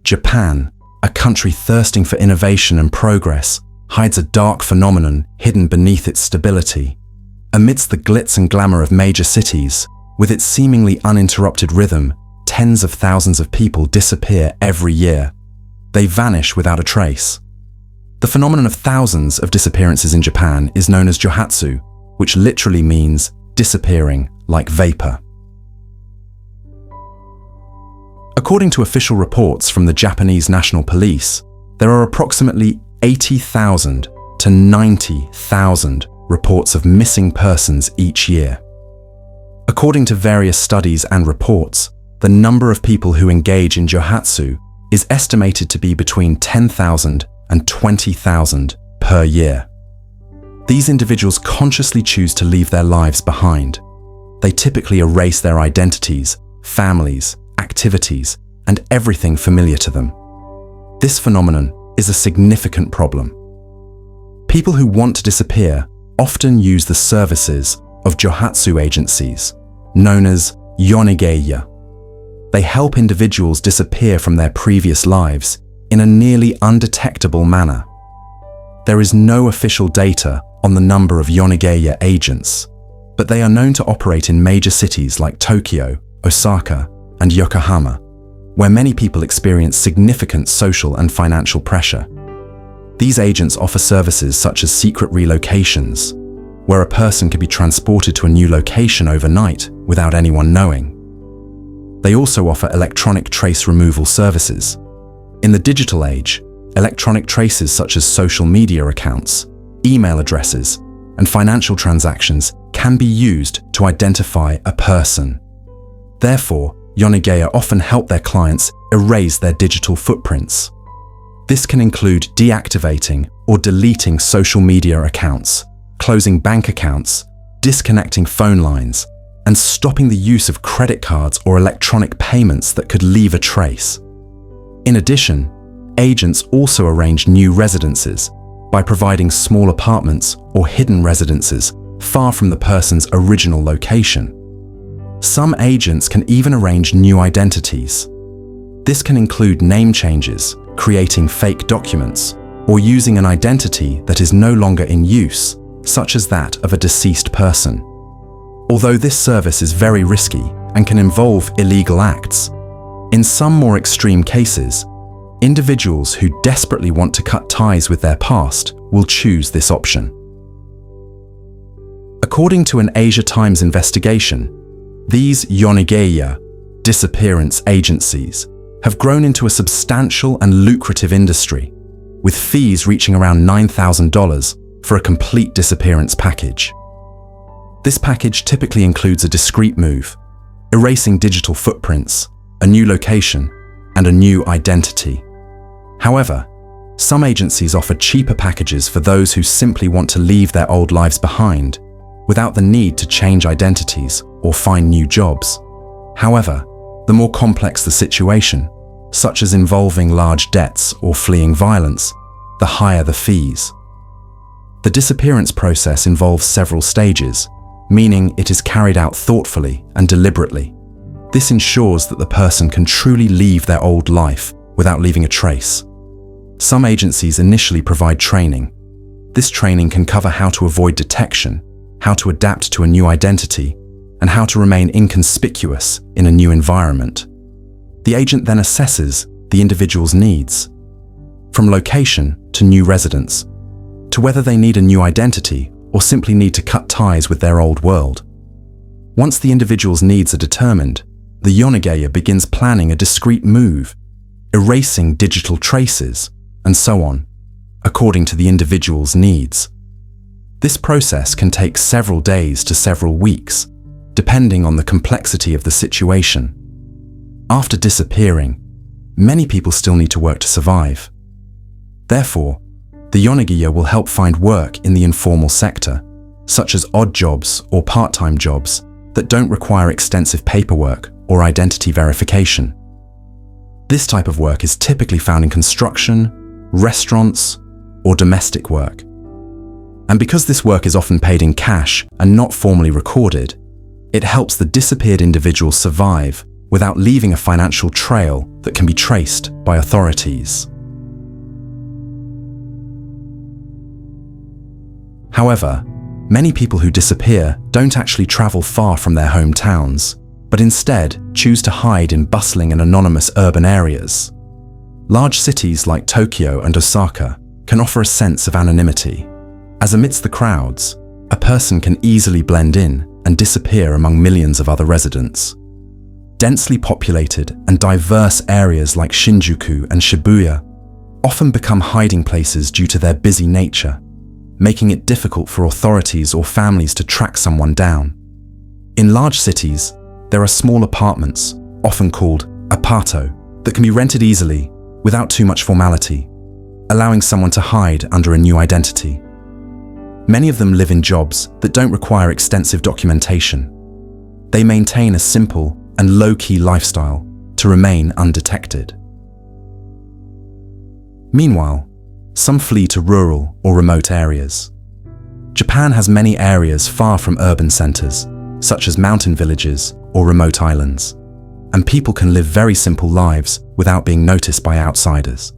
Japan, a country thirsting for innovation and progress, hides a dark phenomenon hidden beneath its stability. Amidst the glitz and glamour of major cities, with its seemingly uninterrupted rhythm, tens of thousands of people disappear every year. They vanish without a trace. The phenomenon of thousands of disappearances in Japan is known as Johatsu, which literally means disappearing like vapor. According to official reports from the Japanese National Police, there are approximately 80,000 to 90,000 reports of missing persons each year. According to various studies and reports, the number of people who engage in Johatsu is estimated to be between 10,000 and 20,000 per year. These individuals consciously choose to leave their lives behind. They typically erase their identities, families, activities, and everything familiar to them. This phenomenon is a significant problem. People who want to disappear often use the services of Johatsu agencies, known as yonige-ya. They help individuals disappear from their previous lives in a nearly undetectable manner. There is no official data on the number of yonige-ya agents, but they are known to operate in major cities like Tokyo, Osaka, and Yokohama, where many people experience significant social and financial pressure. These agents offer services such as secret relocations, where a person can be transported to a new location overnight without anyone knowing. They also offer electronic trace removal services. In the digital age, electronic traces such as social media accounts, email addresses, and financial transactions can be used to identify a person. Therefore, Yonigaya often help their clients erase their digital footprints. This can include deactivating or deleting social media accounts, closing bank accounts, disconnecting phone lines, and stopping the use of credit cards or electronic payments that could leave a trace. In addition, agents also arrange new residences by providing small apartments or hidden residences far from the person's original location. Some agents can even arrange new identities. This can include name changes, creating fake documents, or using an identity that is no longer in use, such as that of a deceased person. Although this service is very risky and can involve illegal acts, in some more extreme cases, individuals who desperately want to cut ties with their past will choose this option. According to an Asia Times investigation, these yonige-ya disappearance agencies have grown into a substantial and lucrative industry, with fees reaching around $9,000 for a complete disappearance package. This package typically includes a discreet move, erasing digital footprints, a new location, and a new identity. However, some agencies offer cheaper packages for those who simply want to leave their old lives behind without the need to change identities or find new jobs. However, the more complex the situation, such as involving large debts or fleeing violence, the higher the fees. The disappearance process involves several stages, meaning it is carried out thoughtfully and deliberately. This ensures that the person can truly leave their old life without leaving a trace. Some agencies initially provide training. This training can cover how to avoid detection, how to adapt to a new identity, and how to remain inconspicuous in a new environment. The agent then assesses the individual's needs, from location to new residence, to whether they need a new identity or simply need to cut ties with their old world. Once the individual's needs are determined, the Yonigaya begins planning a discreet move, erasing digital traces, and so on, according to the individual's needs. This process can take several days to several weeks, depending on the complexity of the situation. After disappearing, many people still need to work to survive. Therefore, the Yonigaya will help find work in the informal sector, such as odd jobs or part-time jobs that don't require extensive paperwork or identity verification. This type of work is typically found in construction, restaurants, or domestic work. And because this work is often paid in cash and not formally recorded, it helps the disappeared individual survive without leaving a financial trail that can be traced by authorities. However, many people who disappear don't actually travel far from their hometowns, but instead choose to hide in bustling and anonymous urban areas. Large cities like Tokyo and Osaka can offer a sense of anonymity, as amidst the crowds, a person can easily blend in and disappear among millions of other residents. Densely populated and diverse areas like Shinjuku and Shibuya often become hiding places due to their busy nature, making it difficult for authorities or families to track someone down. In large cities, there are small apartments, often called apato, that can be rented easily without too much formality, allowing someone to hide under a new identity. Many of them live in jobs that don't require extensive documentation. They maintain a simple and low-key lifestyle to remain undetected. Meanwhile, some flee to rural or remote areas. Japan has many areas far from urban centers, such as mountain villages or remote islands, and people can live very simple lives without being noticed by outsiders.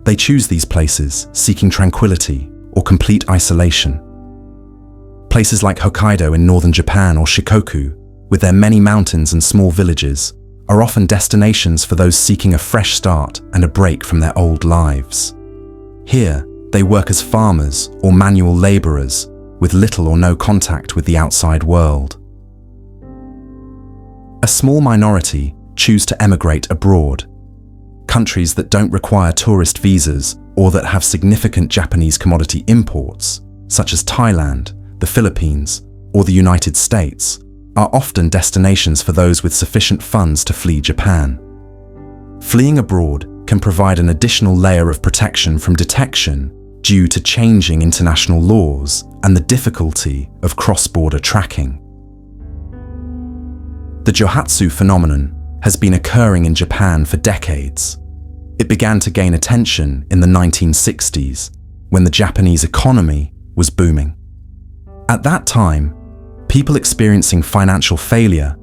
They choose these places seeking tranquility or complete isolation. Places like Hokkaido in northern Japan or Shikoku, with their many mountains and small villages, are often destinations for those seeking a fresh start and a break from their old lives. Here, they work as farmers or manual laborers with little or no contact with the outside world. A small minority choose to emigrate abroad. Countries that don't require tourist visas or that have significant Japanese commodity imports, such as Thailand, the Philippines, or the United States, are often destinations for those with sufficient funds to flee Japan. Fleeing abroad can provide an additional layer of protection from detection due to changing international laws and the difficulty of cross-border tracking. The Johatsu phenomenon has been occurring in Japan for decades. It began to gain attention in the 1960s, when the Japanese economy was booming. At that time, people experiencing financial failure,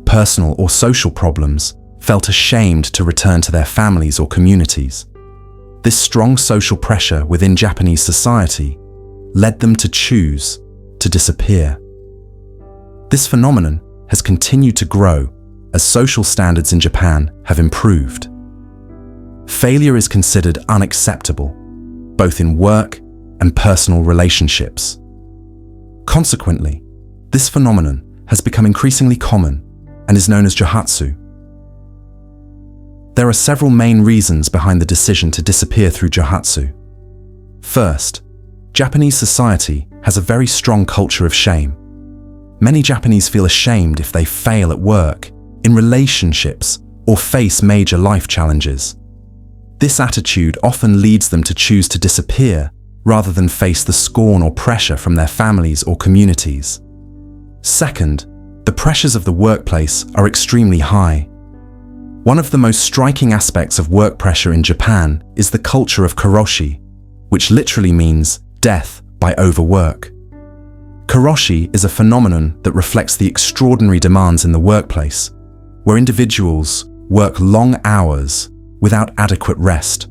personal or social problems, felt ashamed to return to their families or communities. This strong social pressure within Japanese society led them to choose to disappear. This phenomenon has continued to grow as social standards in Japan have improved. Failure is considered unacceptable, both in work and personal relationships. Consequently, this phenomenon has become increasingly common and is known as Johatsu. There are several main reasons behind the decision to disappear through Johatsu. First, Japanese society has a very strong culture of shame. Many Japanese feel ashamed if they fail at work, in relationships, or face major life challenges. This attitude often leads them to choose to disappear rather than face the scorn or pressure from their families or communities. Second, the pressures of the workplace are extremely high. One of the most striking aspects of work pressure in Japan is the culture of karoshi, which literally means death by overwork. Karoshi is a phenomenon that reflects the extraordinary demands in the workplace, where individuals work long hours without adequate rest,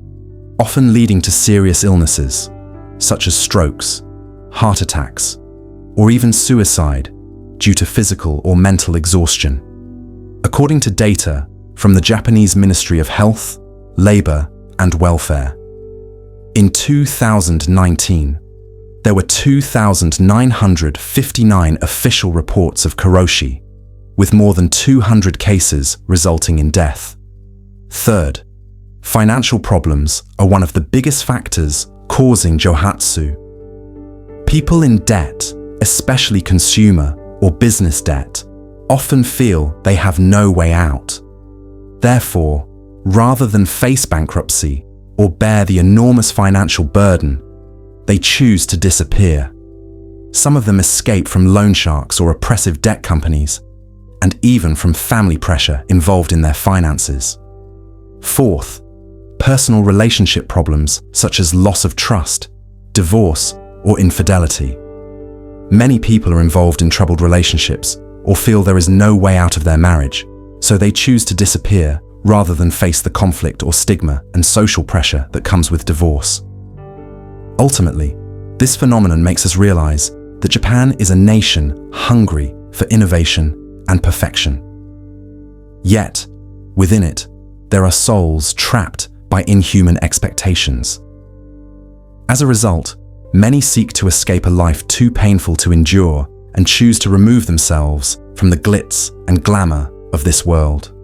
often leading to serious illnesses, such as strokes, heart attacks, or even suicide due to physical or mental exhaustion. According to data from the Japanese Ministry of Health, Labor and Welfare, in 2019, there were 2,959 official reports of karoshi, with more than 200 cases resulting in death. Third, financial problems are one of the biggest factors causing Johatsu. People in debt, especially consumer or business debt, often feel they have no way out. Therefore, rather than face bankruptcy or bear the enormous financial burden, they choose to disappear. Some of them escape from loan sharks or oppressive debt companies, and even from family pressure involved in their finances. Fourth, personal relationship problems such as loss of trust, divorce, or infidelity. Many people are involved in troubled relationships or feel there is no way out of their marriage, so they choose to disappear rather than face the conflict or stigma and social pressure that comes with divorce. Ultimately, this phenomenon makes us realize that Japan is a nation hungry for innovation and perfection. Yet, within it, there are souls trapped by inhuman expectations. As a result, many seek to escape a life too painful to endure and choose to remove themselves from the glitz and glamour of this world.